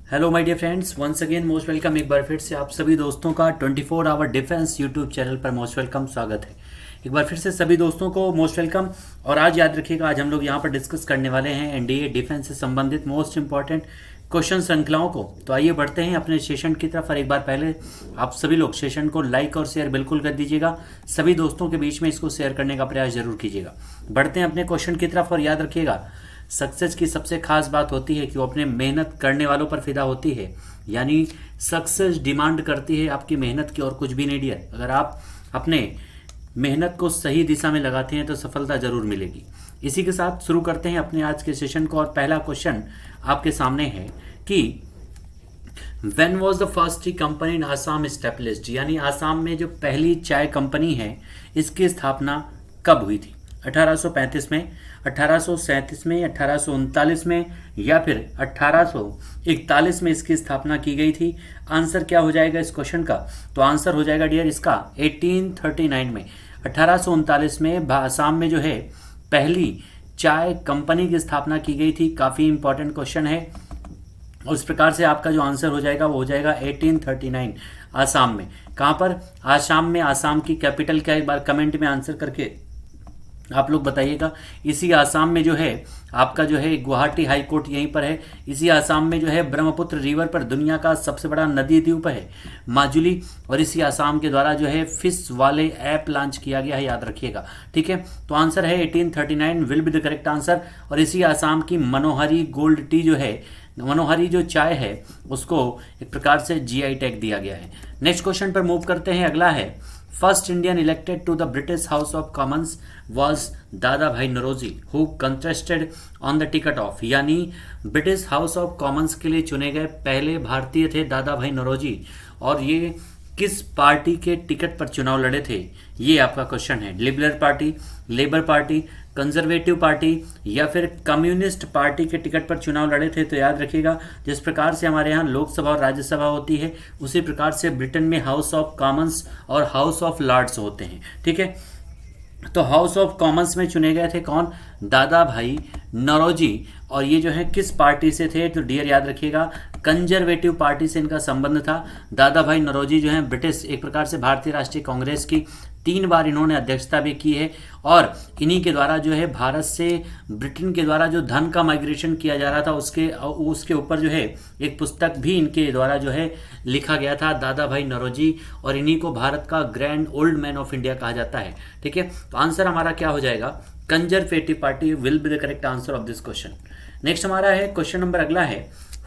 Hello my dear friends, once again most welcome. एक बार फिर से आप सभी दोस्तों का 24 आवर डिफेंस यूट्यूब चैनल पर मोस्ट वेलकम स्वागत है। एक बार फिर से सभी दोस्तों को मोस्ट वेलकम। और आज याद रखिएगा, आज हम लोग यहाँ पर डिस्कस करने वाले हैं एनडीए डिफेंस से संबंधित मोस्ट इंपॉर्टेंट क्वेश्चन श्रृंखलाओं को। तो आइए बढ़ते हैं अपने सेशन की तरफ। और एक बार पहले आप सभी लोग सेशन को लाइक और शेयर बिल्कुल कर दीजिएगा। सभी दोस्तों के बीच में इसको शेयर करने का प्रयास जरूर कीजिएगा। बढ़ते हैं अपने क्वेश्चन की तरफ। और याद रखिएगा, सक्सेस की सबसे खास बात होती है कि वो अपने मेहनत करने वालों पर फिदा होती है। यानी सक्सेस डिमांड करती है आपकी मेहनत की और कुछ भी नहीं डियर। अगर आप अपने मेहनत को सही दिशा में लगाते हैं तो सफलता जरूर मिलेगी। इसी के साथ शुरू करते हैं अपने आज के सेशन को। और पहला क्वेश्चन आपके सामने है कि when was the first T company in Assam established, यानी आसाम में जो पहली चाय कंपनी है इसकी स्थापना कब हुई थी? 1835 में, 1837 में, 1839 में या फिर 1841 में इसकी स्थापना की गई थी। आंसर क्या हो जाएगा इस क्वेश्चन का? तो आंसर हो जाएगा डियर इसका 1839 में। 1839 में आसाम में जो है पहली चाय कंपनी की स्थापना की गई थी। काफ़ी इंपॉर्टेंट क्वेश्चन है और इस प्रकार से आपका जो आंसर हो जाएगा वो हो जाएगा 1839 आसाम में। कहाँ पर? आसाम में। आसाम की कैपिटल क्या, एक बार कमेंट में आंसर करके आप लोग बताइएगा। इसी आसाम में जो है आपका जो है गुवाहाटी हाई कोर्ट यहीं पर है। इसी आसाम में जो है ब्रह्मपुत्र रिवर पर दुनिया का सबसे बड़ा नदी द्वीप है माजुली। और इसी आसाम के द्वारा जो है फिश वाले ऐप लॉन्च किया गया है, याद रखिएगा। ठीक है, तो आंसर है 1839 will be the correct answer. और इसी आसाम की मनोहरी गोल्ड टी जो है, मनोहरी जो चाय है उसको एक प्रकार से जीआई टैग दिया गया है। नेक्स्ट क्वेश्चन पर मूव करते हैं। अगला है first Indian elected to the British House of Commons was Dadabhai Naoroji who contested on the ticket of, यानी ब्रिटिश हाउस ऑफ कॉमन्स के लिए चुने गए पहले भारतीय थे दादा भाई नौरोजी। और ये किस पार्टी के टिकट पर चुनाव लड़े थे, ये आपका क्वेश्चन है। Liberal party, labour party, conservative party या फिर कम्युनिस्ट पार्टी के टिकट पर चुनाव लड़े थे। तो याद रखिएगा, जिस प्रकार से हमारे यहाँ लोकसभा और राज्यसभा होती है उसी प्रकार से ब्रिटेन में हाउस ऑफ कॉमन्स और हाउस ऑफ लॉर्ड्स होते हैं। ठीक है, तो हाउस ऑफ कॉमन्स में चुने गए थे कौन? दादा भाई नौरोजी। और ये जो है किस पार्टी से थे? तो डियर याद रखिएगा, कंजर्वेटिव पार्टी से इनका संबंध था। दादा भाई नौरोजी जो है ब्रिटिश, एक प्रकार से भारतीय राष्ट्रीय कांग्रेस की 3 बार इन्होंने अध्यक्षता भी की है। और इन्हीं के द्वारा जो है भारत से ब्रिटेन के द्वारा जो धन का माइग्रेशन किया जा रहा था उसके ऊपर जो है एक पुस्तक भी इनके द्वारा जो है लिखा गया था, दादा भाई नौरोजी। और इन्हीं को भारत का grand old man of India कहा जाता है। ठीक है, तो आंसर हमारा क्या हो जाएगा? Conservative party will be the correct answer of this question. Next हमारा है क्वेश्चन नंबर अगला है,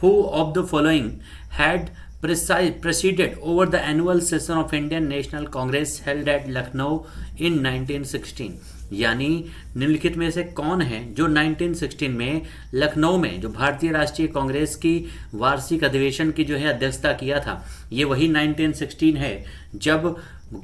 who of the following had presided over the annual session of Indian National Congress held at Lucknow in 1916, यानी निम्नलिखित में से कौन है जो 1916 में लखनऊ में जो भारतीय राष्ट्रीय कांग्रेस की वार्षिक अधिवेशन की जो है अध्यक्षता किया था। ये वही 1916 है जब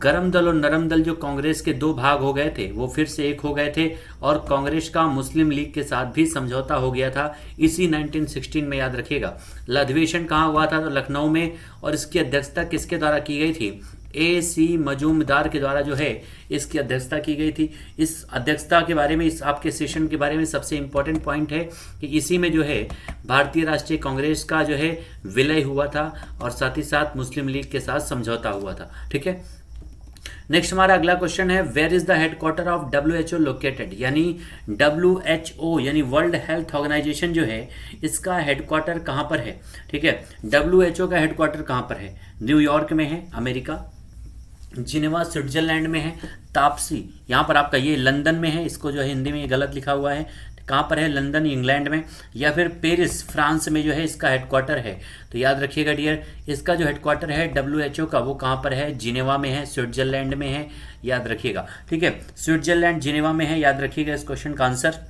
गरम दल और नरम दल जो कांग्रेस के 2 भाग हो गए थे वो फिर से एक हो गए थे और कांग्रेस का मुस्लिम लीग के साथ भी समझौता हो गया था इसी 1916 में। याद रखिएगा, अधिवेशन कहाँ हुआ था? तो लखनऊ में। और इसकी अध्यक्षता किसके द्वारा की गई थी? AC मजूमदार के द्वारा जो है इसकी अध्यक्षता की गई थी। इस अध्यक्षता के बारे में, इस आपके सेशन के बारे में सबसे इंपॉर्टेंट पॉइंट है कि इसी में जो है भारतीय राष्ट्रीय कांग्रेस का जो है विलय हुआ था और साथ ही साथ मुस्लिम लीग के साथ समझौता हुआ था। ठीक है, नेक्स्ट हमारा अगला क्वेश्चन है, where is the headquarter of WHO located, यानी WHO यानी वर्ल्ड हेल्थ ऑर्गेनाइजेशन जो है इसका हेडक्वार्टर कहाँ पर है? ठीक है, WHO का हेडक्वार्टर कहाँ पर है? न्यूयॉर्क में है अमेरिका, जिनेवा स्विट्जरलैंड में है, तापसी यहाँ पर आपका ये लंदन में है, इसको जो है हिंदी में ये गलत लिखा हुआ है, कहाँ पर है? लंदन इंग्लैंड में, या फिर पेरिस फ्रांस में जो है इसका हेडक्वार्टर है। तो याद रखिएगा डियर, इसका जो हेडक्वार्टर है WHO का वो कहाँ पर है? जिनेवा में है, स्विट्जरलैंड में है, याद रखिएगा। ठीक है, स्विट्जरलैंड जिनेवा में है, याद रखिएगा इस क्वेश्चन का आंसर।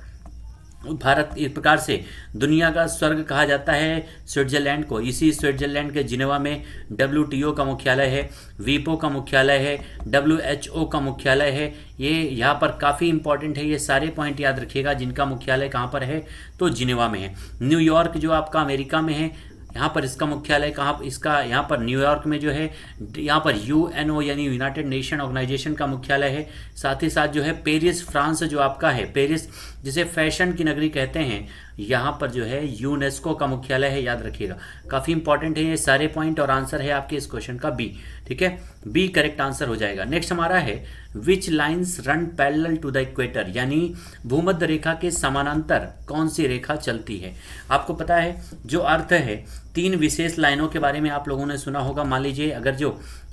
भारत एक प्रकार से दुनिया का स्वर्ग कहा जाता है स्विट्जरलैंड को। इसी स्विट्जरलैंड के जिनेवा में WTO का मुख्यालय है, WIPO का मुख्यालय है, WHO का मुख्यालय है। ये यहाँ पर काफ़ी इंपॉर्टेंट है, ये सारे पॉइंट याद रखिएगा जिनका मुख्यालय कहाँ पर है तो जिनेवा में है। न्यूयॉर्क जो आपका अमेरिका में है, यहाँ पर इसका मुख्यालय कहाँ, इसका यहाँ पर न्यूयॉर्क में जो है, यहाँ पर UNO यानी यूनाइटेड नेशन ऑर्गेनाइजेशन का मुख्यालय है। साथ ही साथ जो है पेरिस फ्रांस जो आपका है, पेरिस जिसे फैशन की नगरी कहते हैं, यहाँ पर जो है यूनेस्को का मुख्यालय है, याद रखिएगा। काफ़ी इंपॉर्टेंट है ये सारे पॉइंट, और आंसर है आपके इस क्वेश्चन का बी। ठीक है, बी करेक्ट आंसर हो जाएगा। नेक्स्ट हमारा है which lines run parallel to the equator, यानी भूमध्य रेखा के समानांतर कौन सी रेखा चलती है। आपको पता है जो अर्थ है, तीन विशेष लाइनों के बारे में आप लोगों ने सुना होगा। मान लीजिए अगर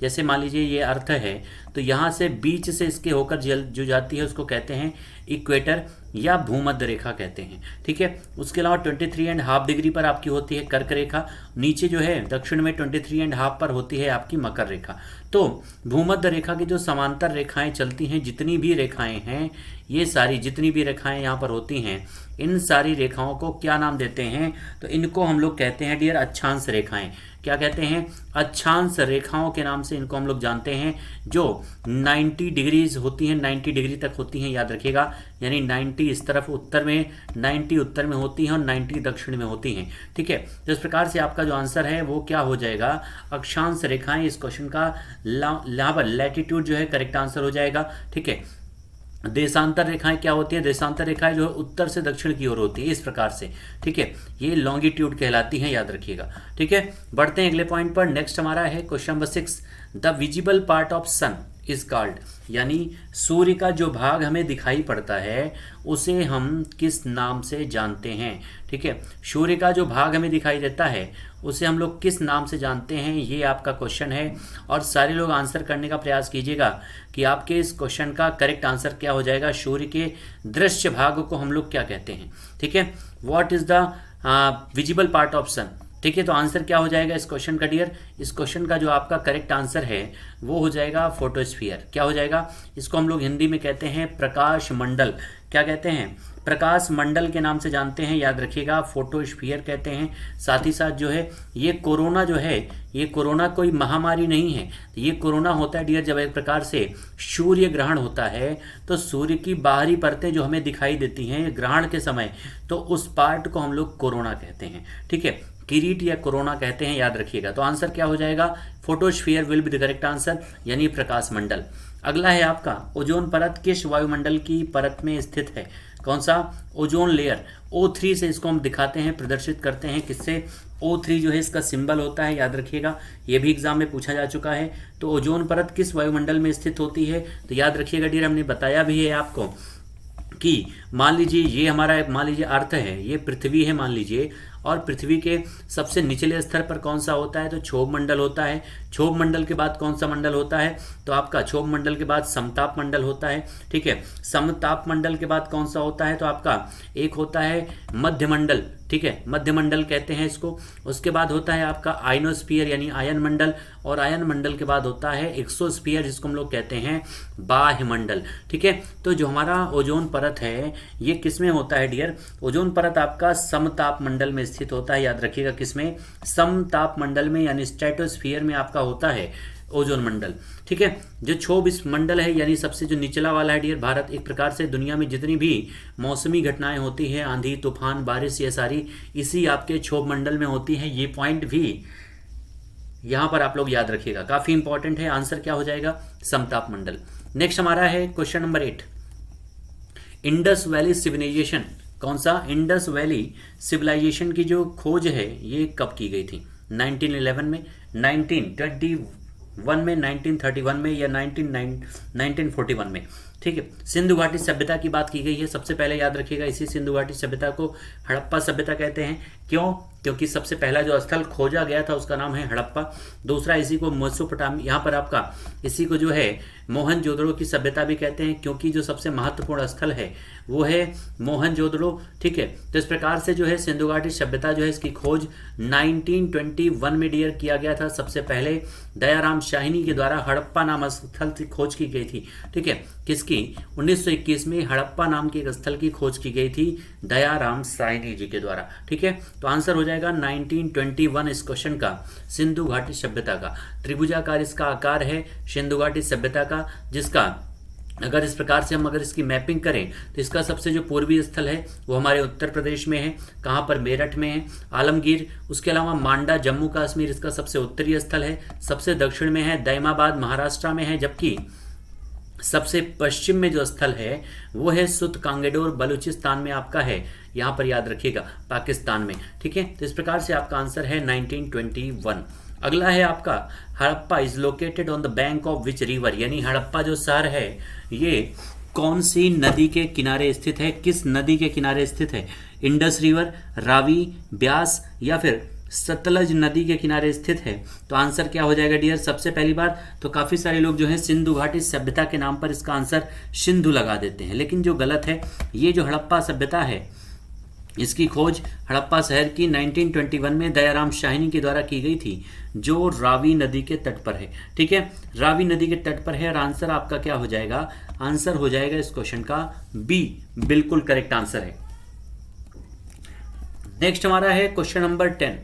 जैसे मान लीजिए ये अर्थ है, तो यहाँ से बीच से इसके होकर जो जाती है उसको कहते हैं इक्वेटर या भूमध्य रेखा कहते हैं। ठीक है, उसके अलावा 23.5 डिग्री पर आपकी होती है कर्क रेखा, नीचे जो है दक्षिण में 23.5 पर होती है आपकी मकर रेखा। तो भूमध्य रेखा की जो समांतर रेखाएं चलती हैं, जितनी भी रेखाएं हैं, ये सारी जितनी भी रेखाएं यहाँ पर होती हैं, इन सारी रेखाओं को क्या नाम देते हैं, तो इनको हम लोग कहते हैं डियर अक्षांश रेखाएं। क्या कहते हैं? अक्षांश रेखाओं के नाम से इनको हम लोग जानते हैं, जो 90 डिग्रीज होती हैं, 90 डिग्री तक होती हैं, याद रखिएगा। यानी 90 इस तरफ उत्तर में, 90 उत्तर में होती हैं और 90 दक्षिण में होती हैं। ठीक है, तो इस प्रकार से आपका जो आंसर है वो क्या हो जाएगा, अक्षांश रेखाएं। इस क्वेश्चन का लैटिट्यूड जो है करेक्ट आंसर हो जाएगा। ठीक है, देशांतर रेखाएं क्या होती हैं? देशांतर रेखाएं जो है उत्तर से दक्षिण की ओर होती है, इस प्रकार से। ठीक है, ये लॉन्गिट्यूड कहलाती हैं, याद रखिएगा। ठीक है, बढ़ते हैं अगले पॉइंट पर। नेक्स्ट हमारा है question number 6, the visible part of sun is called, यानी सूर्य का जो भाग हमें दिखाई पड़ता है उसे हम किस नाम से जानते हैं। ठीक है, सूर्य का जो भाग हमें दिखाई देता है उसे हम लोग किस नाम से जानते हैं, ये आपका क्वेश्चन है। और सारे लोग आंसर करने का प्रयास कीजिएगा कि आपके इस क्वेश्चन का करेक्ट आंसर क्या हो जाएगा। सूर्य के दृश्य भाग को हम लोग क्या कहते हैं। ठीक है, what is the visible part of sun. ठीक है, तो आंसर क्या हो जाएगा इस क्वेश्चन का डियर, इस क्वेश्चन का जो आपका करेक्ट आंसर है वो हो जाएगा फोटोस्फीयर। क्या हो जाएगा? इसको हम लोग हिंदी में कहते हैं प्रकाश मंडल। क्या कहते हैं? प्रकाश मंडल के नाम से जानते हैं, याद रखिएगा, फोटोस्फीयर कहते हैं। साथ ही साथ जो है ये कोरोना जो है, ये कोरोना कोई महामारी नहीं है। ये कोरोना होता है डियर जब एक प्रकार से सूर्य ग्रहण होता है, तो सूर्य की बाहरी परतें जो हमें दिखाई देती हैं ग्रहण के समय, तो उस पार्ट को हम लोग कोरोना कहते हैं। ठीक है, किरीट या कोरोना कहते हैं, याद रखिएगा। तो आंसर क्या हो जाएगा? Photosphere will be the correct answer, यानी प्रकाश मंडल। अगला है आपका ओजोन परत किस वायुमंडल की परत में स्थित है? कौन सा? Ozone layer. O3 से इसको हम दिखाते हैं, प्रदर्शित करते हैं। किससे? O3 जो है इसका सिंबल होता है, याद रखिएगा, ये भी एग्जाम में पूछा जा चुका है। तो ओजोन परत किस वायुमंडल में स्थित होती है? तो याद रखिएगा डियर, हमने बताया भी है आपको कि मान लीजिए ये हमारा मान लीजिए अर्थ है, ये पृथ्वी है मान लीजिए, और पृथ्वी के सबसे निचले स्तर पर कौन सा होता है? तो क्षोभ मंडल होता है। क्षोभ मंडल के बाद कौन सा मंडल होता है? तो आपका क्षोभ मंडल के बाद समताप मंडल होता है। ठीक है, समताप मंडल के बाद कौन सा होता है? तो आपका एक होता है मध्य मंडल। ठीक है, मध्य मंडल कहते हैं इसको। उसके बाद होता है आपका आयनोस्फीयर यानी आयन मंडल, और आयन मंडल के बाद होता है एक्सोस्फीयर जिसको हम लोग कहते हैं बाह्य मंडल। ठीक है, तो जो हमारा ओजोन परत है ये किसमें होता है डियर? ओजोन परत आपका समताप मंडल में स्थित होता है, याद रखिएगा। किसमें? समताप मंडल में, यानी स्ट्रेटोस्फीयर में आपका होता है ओजोन मंडल। ठीक है, जो क्षोभ इस मंडल है यानी सबसे जो निचला वाला है डियर, भारत एक प्रकार से दुनिया में जितनी भी मौसमी घटनाएं होती हैं, आंधी तूफान बारिश, ये सारी इसी आपके क्षोभ मंडल में होती हैं। ये पॉइंट भी यहाँ पर आप लोग याद रखिएगा, काफी इंपॉर्टेंट है। आंसर क्या हो जाएगा? समताप मंडल। नेक्स्ट हमारा है question number 8, Indus Valley civilisation. कौन सा? इंडस वैली सिविलाइजेशन की जो खोज है ये कब की गई थी? 1911 में, 1921 में, 1931 में, या 1941 में। ठीक है, सिंधु घाटी सभ्यता की बात की गई है। सबसे पहले याद रखिएगा इसी सिंधु घाटी सभ्यता को हड़प्पा सभ्यता कहते हैं। क्यों? क्योंकि सबसे पहला जो स्थल खोजा गया था उसका नाम है हड़प्पा। दूसरा इसी को मेसोपोटामिया, यहाँ पर आपका इसी को जो है मोहनजोदड़ो की सभ्यता भी कहते हैं, क्योंकि जो सबसे महत्वपूर्ण स्थल है वो है मोहनजोदड़ो। ठीक है, तो इस प्रकार से जो है सिंधु घाटी सभ्यता जो है इसकी खोज 1921 में डियर किया गया था। सबसे पहले दयाराम शाहिनी के द्वारा हड़प्पा नाम स्थल की खोज की गई थी। ठीक है, किसकी? 1921 में हड़प्पा नाम के एक स्थल की खोज की गई थी दयाराम शाहिनी जी के द्वारा। ठीक है, तो आंसर हो जाएगा 1921 इस क्वेश्चन का, सिंधु घाटी सभ्यता का। त्रिभुजाकार इसका आकार है सिंधु घाटी सभ्यता का, जिसका अगर इस प्रकार से हम अगर इसकी मैपिंग करें तो इसका सबसे जो पूर्वी स्थल है वो हमारे उत्तर प्रदेश में है। कहाँ पर? मेरठ में है, आलमगीर। उसके अलावा मांडा जम्मू कश्मीर इसका सबसे उत्तरी स्थल है। सबसे दक्षिण में है दैमाबाद महाराष्ट्र में है, जबकि सबसे पश्चिम में जो स्थल है वो है सुत कांगेडोर, बलूचिस्तान में आपका है, यहाँ पर याद रखिएगा, पाकिस्तान में। ठीक है, तो इस प्रकार से आपका आंसर है 1921। अगला है आपका Harappa is located on the bank of which river, यानी हड़प्पा जो शहर है ये कौन सी नदी के किनारे स्थित है, किस नदी के किनारे स्थित है? इंडस रिवर, रावी, ब्यास या फिर सतलज नदी के किनारे स्थित है। तो आंसर क्या हो जाएगा डियर? सबसे पहली बात तो काफी सारे लोग जो है सिंधु घाटी सभ्यता के नाम पर इसका आंसर सिंधु लगा देते हैं, लेकिन जो गलत है, ये जो हड़प्पा सभ्यता है इसकी खोज हड़प्पा शहर की 1921 में दयाराम शाहिनी के द्वारा की गई थी, जो रावी नदी के तट पर है। ठीक है, रावी नदी के तट पर है और आंसर आपका क्या हो जाएगा? आंसर हो जाएगा इस क्वेश्चन का बी, बिल्कुल करेक्ट आंसर है। नेक्स्ट हमारा है question number 10।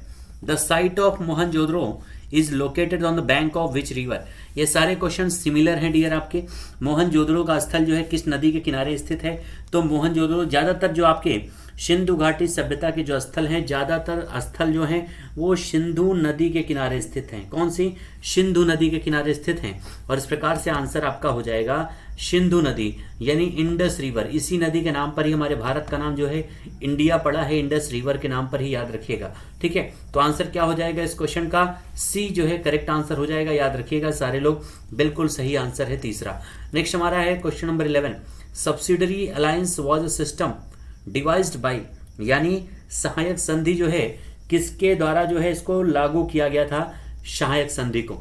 The site of Mohenjodaro is located on the bank of which river. ये सारे क्वेश्चन सिमिलर हैं डियर आपके। मोहनजोदड़ो का स्थल जो है किस नदी के किनारे स्थित है? तो मोहनजोदड़ो ज्यादातर जो आपके सिंधु घाटी सभ्यता के जो स्थल हैं, ज्यादातर स्थल जो हैं वो सिंधु नदी के किनारे स्थित हैं। कौन सी? सिंधु नदी के किनारे स्थित हैं। और इस प्रकार से आंसर आपका हो जाएगा सिंधु नदी, यानी इंडस रिवर। इसी नदी के नाम पर ही हमारे भारत का नाम जो है इंडिया पड़ा है, इंडस रिवर के नाम पर ही, याद रखिएगा। ठीक है, तो आंसर क्या हो जाएगा इस क्वेश्चन का? सी जो है करेक्ट आंसर हो जाएगा, याद रखिएगा सारे लोग, बिल्कुल सही आंसर है तीसरा। नेक्स्ट हमारा है question number 11। Subsidiary alliance was a system devised by, यानी सहायक संधि जो है किसके द्वारा जो है इसको लागू किया गया था? सहायक संधि को।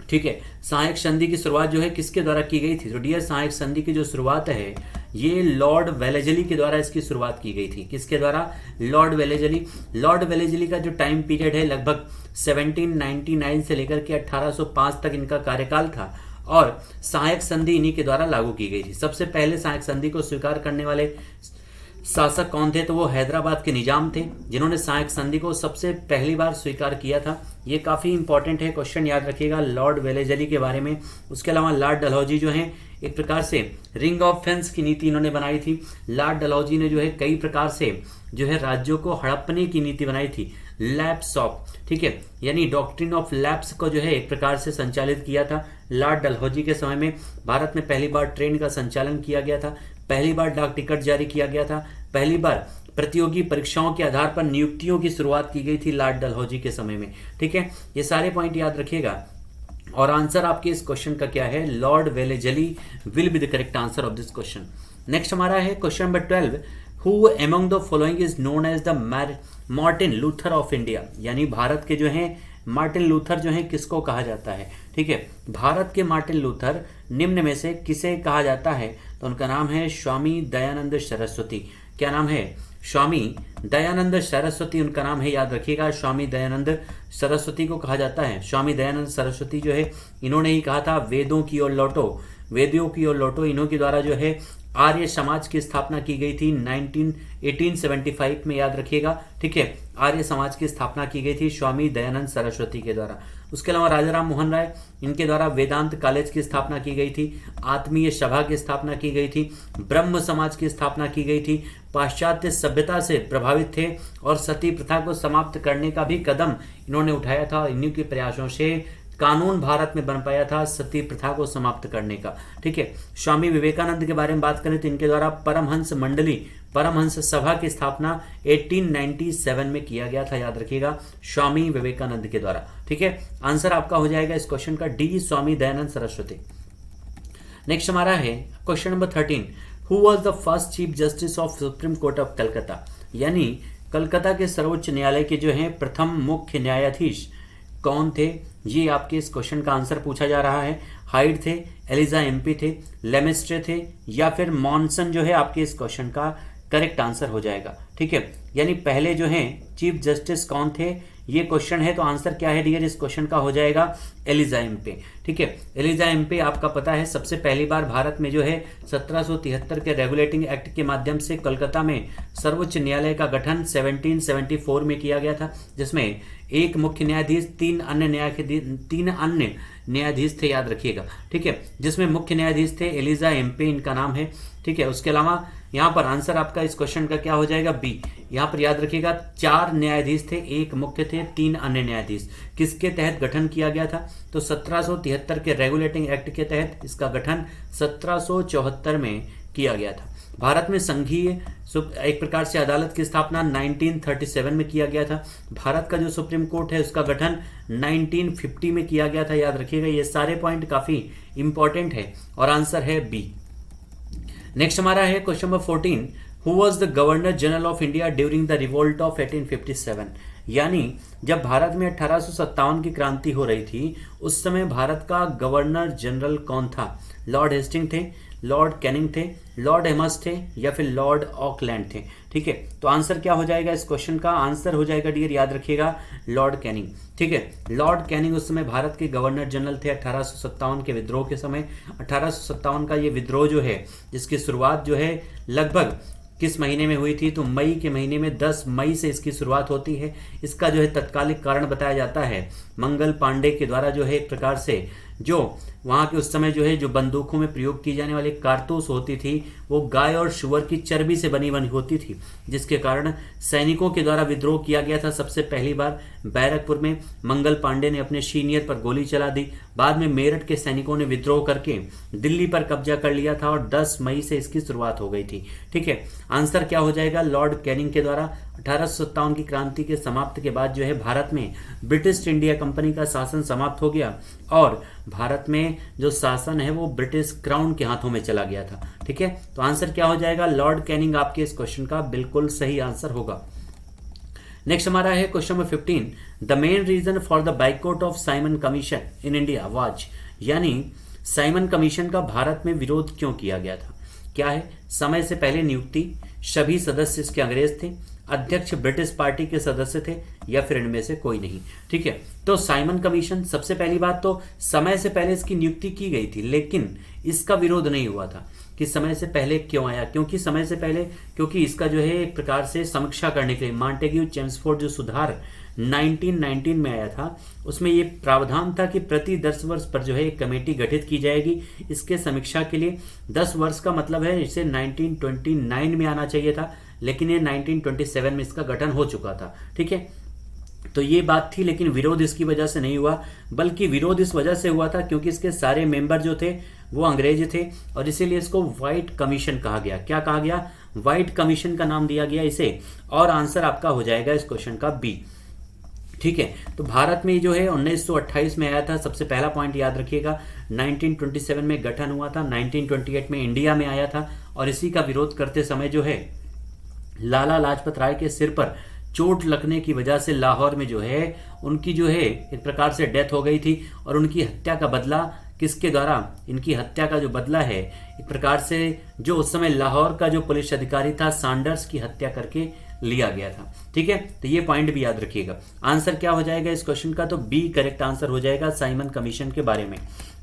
ठीक है, सहायक संधि की शुरुआत जो है किसके द्वारा की गई थी? तो डियर सहायक संधि की जो शुरुआत है ये लॉर्ड वेलेजली के द्वारा इसकी शुरुआत की गई थी। किसके द्वारा? Lord Wellesley. लॉर्ड वेलेजली का जो टाइम पीरियड है लगभग 1799 से लेकर के 1805 तक इनका कार्यकाल था और सहायक संधि इन्हीं के द्वारा लागू की गई थी। सबसे पहले सहायक संधि को स्वीकार करने वाले शासक कौन थे? तो वो हैदराबाद के निजाम थे, जिन्होंने सहायक संधि को सबसे पहली बार स्वीकार किया था। ये काफी इंपॉर्टेंट है, क्वेश्चन याद रखिएगा लॉर्ड वेलेजली के बारे में। उसके अलावा लॉर्ड डलहौजी जो है एक प्रकार से रिंग ऑफ फेंस की नीति इन्होंने बनाई थी। लॉर्ड डलहौजी ने जो है कई प्रकार से जो है राज्यों को हड़पने की नीति बनाई थी, लैप्स ऑफ। ठीक है, यानी डॉक्ट्रिन ऑफ लैप्स को जो है एक प्रकार से संचालित किया था। लॉर्ड डलहौजी के समय में भारत में पहली बार ट्रेन का संचालन किया गया था, पहली बार डाक टिकट जारी किया गया था, पहली बार प्रतियोगी परीक्षाओं के आधार पर नियुक्तियों की शुरुआत की गई थी लॉर्ड डलहौजी के समय में। ठीक है, ये सारे पॉइंट याद रखिएगा और आंसर आपके इस क्वेश्चन का क्या है? Lord Wellesley will be the correct answer of this question. Next हमारा है question number 12। Who among the following is known as the Martin Luther of India, यानी भारत के जो है मार्टिन लूथर जो है किसको कहा जाता है? ठीक है, भारत के मार्टिन लूथर निम्न में से किसे कहा जाता है? तो उनका नाम है स्वामी दयानंद सरस्वती। क्या नाम है? स्वामी दयानंद सरस्वती उनका नाम है, याद रखिएगा। स्वामी दयानंद सरस्वती को कहा जाता है। स्वामी दयानंद सरस्वती जो है इन्होंने ही कहा था वेदों की ओर लौटो, वेदियों की ओर लौटो। इन्हों के द्वारा जो है आर्य समाज की स्थापना की गई थी 1875 में, याद रखिएगा। ठीक है, आर्य समाज की स्थापना की गई थी स्वामी दयानंद सरस्वती के द्वारा। उसके अलावा राजा राम मोहन राय, इनके द्वारा वेदांत कॉलेज की स्थापना की गई थी, आत्मीय सभा की स्थापना की गई थी, ब्रह्म समाज की स्थापना की गई थी, पाश्चात्य सभ्यता से प्रभावित थे और सती प्रथा को समाप्त करने का भी कदम इन्होंने उठाया था। इन्हीं के प्रयासों से कानून भारत में बन पाया था सती प्रथा को समाप्त करने का। ठीक है, स्वामी विवेकानंद के बारे में बात करें तो इनके द्वारा परमहंस मंडली, परमहंस सभा की स्थापना 1897 में किया गया था, याद रखिएगा, स्वामी विवेकानंद के द्वारा। ठीक है, आंसर आपका हो जाएगा इस क्वेश्चन का डी, स्वामी दयानंद सरस्वती। नेक्स्ट हमारा है question number 13। Who was the first chief justice of supreme court of Calcutta, यानी कलकत्ता के सर्वोच्च न्यायालय के जो है प्रथम मुख्य न्यायाधीश कौन थे? ये आपके इस क्वेश्चन का आंसर पूछा जा रहा है। हाइड थे, एलिजा एमपी थे, लेमिस्ट्रे थे या फिर मॉनसन जो है आपके इस क्वेश्चन का करेक्ट आंसर हो जाएगा। ठीक है, यानी पहले जो है चीफ जस्टिस कौन थे ये क्वेश्चन है, तो आंसर क्या है डियर इस क्वेश्चन का? हो जाएगा एलिजा एम्पे। ठीक है, एलिजा एम्पे आपका पता है सबसे पहली बार भारत में जो है 1773 के रेगुलेटिंग एक्ट के माध्यम से कोलकाता में सर्वोच्च न्यायालय का गठन 1774 में किया गया था, जिसमें एक मुख्य न्यायाधीश, तीन अन्य न्यायाधीश थे, याद रखिएगा। ठीक है, जिसमें मुख्य न्यायाधीश थे एलिजा एम्पे, इनका नाम है। ठीक है, उसके अलावा यहाँ पर आंसर आपका इस क्वेश्चन का क्या हो जाएगा, बी। यहाँ पर याद रखिएगा 4 न्यायाधीश थे, 1 मुख्य थे, 3 अन्य न्यायाधीश। किसके तहत गठन किया गया था, तो 1773 के रेगुलेटिंग एक्ट के तहत इसका गठन 1774 में किया गया था। भारत में संघीय एक प्रकार से अदालत की स्थापना 1937 में किया गया था। भारत का जो सुप्रीम कोर्ट है उसका गठन 1950 में किया गया था। याद रखिएगा ये सारे पॉइंट काफी इंपॉर्टेंट है और आंसर है बी। नेक्स्ट हमारा है question number 14, who was the governor general of India during the revolt of 1857। यानी जब भारत में 1857 की क्रांति हो रही थी उस समय भारत का गवर्नर जनरल कौन था, लॉर्ड हेस्टिंग थे, लॉर्ड कैनिंग थे, लॉर्ड एमस थे या फिर लॉर्ड ऑकलैंड थे। ठीक है, तो आंसर क्या हो जाएगा इस क्वेश्चन का, आंसर हो जाएगा डियर याद रखिएगा लॉर्ड कैनिंग। ठीक है, लॉर्ड कैनिंग उस समय भारत के गवर्नर जनरल थे 1857 के विद्रोह के समय। 1857 का ये विद्रोह जो है जिसकी शुरुआत जो है लगभग किस महीने में हुई थी, तो मई के महीने में 10 मई से इसकी शुरुआत होती है। इसका जो है तत्कालिक कारण बताया जाता है मंगल पांडे के द्वारा जो है एक प्रकार से जो वहाँ के उस समय जो है जो बंदूकों में प्रयोग की जाने वाली कारतूस होती थी वो गाय और शुअर की चर्बी से बनी होती थी, जिसके कारण सैनिकों के द्वारा विद्रोह किया गया था। सबसे पहली बार बैरकपुर में मंगल पांडे ने अपने सीनियर पर गोली चला दी। बाद में मेरठ के सैनिकों ने विद्रोह करके दिल्ली पर कब्जा कर लिया था और 10 मई से इसकी शुरुआत हो गई थी। ठीक है, आंसर क्या हो जाएगा, लॉर्ड कैनिंग के द्वारा 1857 की क्रांति के समाप्त के बाद जो है भारत में ब्रिटिश इंडिया कंपनी का शासन समाप्त हो गया और भारत में जो शासन है वो ब्रिटिश क्राउन के हाथों में चला गया था। ठीक है, तो आंसर क्या हो जाएगा, लॉर्ड कैनिंग आपके इस क्वेश्चन का बिल्कुल सही आंसर होगा। नेक्स्ट हमारा है question number 15, the main reason for the boycott of Simon Commission in India was. यानी साइमन कमीशन का भारत में विरोध क्यों किया गया था, क्या है, समय से पहले नियुक्ति, सभी सदस्य इसके अंग्रेज थे, अध्यक्ष ब्रिटिश पार्टी के सदस्य थे या फिर इनमें से कोई नहीं। ठीक है, तो साइमन कमीशन, सबसे पहली बात तो समय से पहले इसकी नियुक्ति की गई थी लेकिन इसका विरोध नहीं हुआ था कि समय से पहले क्यों आया, क्योंकि समय से पहले क्योंकि इसका जो है एक प्रकार से समीक्षा करने के लिए मॉन्टेग्यू चेम्सफोर्ड जो सुधार 1919 में आया था उसमें ये प्रावधान था कि प्रति 10 वर्ष पर जो है एक कमेटी गठित की जाएगी इसके समीक्षा के लिए। 10 वर्ष का मतलब है इसे 1929 में आना चाहिए था लेकिन ये 1927 में इसका गठन हो चुका था। ठीक है, तो ये बात थी, लेकिन विरोध इसकी वजह से नहीं हुआ, बल्कि विरोध इस वजह से हुआ था क्योंकि इसके सारे मेंबर जो थे वो अंग्रेज थे और इसीलिए इसको व्हाइट कमीशन कहा गया। क्या कहा गया, व्हाइट कमीशन का नाम दिया गया इसे, और आंसर आपका हो जाएगा इस क्वेश्चन का बी। ठीक है, तो भारत में जो है 1928 में आया था, सबसे पहला पॉइंट याद रखिएगा। 1927 में गठन हुआ था, 1928 में इंडिया में आया था और इसी का विरोध करते समय जो है लाला लाजपत राय के सिर पर चोट लगने की वजह से लाहौर में जो है उनकी जो है एक प्रकार से डेथ हो गई थी और उनकी हत्या का बदला किसके द्वारा, इनकी हत्या का जो बदला है एक प्रकार से जो उस समय लाहौर का जो पुलिस अधिकारी था सैंडर्स की हत्या करके लिया गया था। ठीक है, तो ये पॉइंट भी याद रखिएगा। आंसर क्या हो जाएगा इस क्वेश्चन का, तो बी करेक्ट आंसर हो जाएगा साइमन कमीशन के बारे में।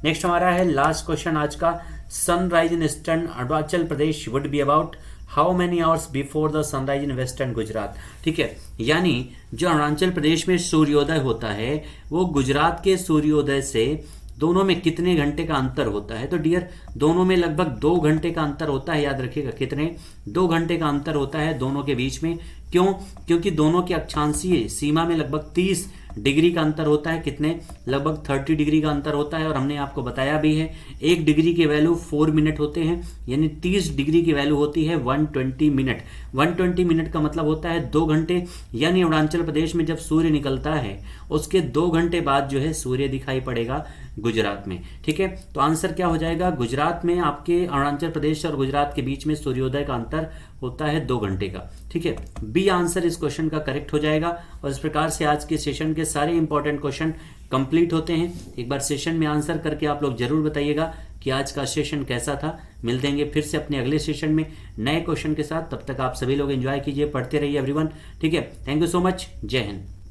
नेक्स्ट हमारा है लास्ट क्वेश्चन आज का, sunrise in eastern Arunachal Pradesh would be about how many hours before the sunrise in western Gujarat. ठीक है, यानी जो अरुणाचल प्रदेश में सूर्योदय होता है वो गुजरात के सूर्योदय से दोनों में कितने घंटे का अंतर होता है, तो डियर दोनों में लगभग 2 घंटे का अंतर होता है। याद रखिएगा कितने, 2 घंटे का अंतर होता है दोनों के बीच में। क्यों, क्योंकि दोनों के अक्षांशीय सीमा में लगभग 30 डिग्री का अंतर होता है, कितने, लगभग 30 डिग्री का अंतर होता है। और हमने आपको बताया भी है 1 डिग्री के वैल्यू 4 मिनट होते हैं, यानी 30 डिग्री की वैल्यू होती है 120 मिनट। 120 मिनट का मतलब होता है 2 घंटे, यानी अरुणाचल प्रदेश में जब सूर्य निकलता है उसके 2 घंटे बाद जो है सूर्य दिखाई पड़ेगा गुजरात में। ठीक है, तो आंसर क्या हो जाएगा, गुजरात में आपके अरुणाचल प्रदेश और गुजरात के बीच में सूर्योदय का अंतर होता है 2 घंटे का। ठीक है, बी आंसर इस क्वेश्चन का करेक्ट हो जाएगा। और इस प्रकार से आज के सेशन के सारे इंपॉर्टेंट क्वेश्चन कंप्लीट होते हैं। एक बार सेशन में आंसर करके आप लोग जरूर बताइएगा कि आज का सेशन कैसा था। मिल देंगे फिर से अपने अगले सेशन में नए क्वेश्चन के साथ, तब तक आप सभी लोग एंजॉय कीजिए, पढ़ते रहिए एवरीवन। ठीक है, थैंक यू सो मच, जय हिंद।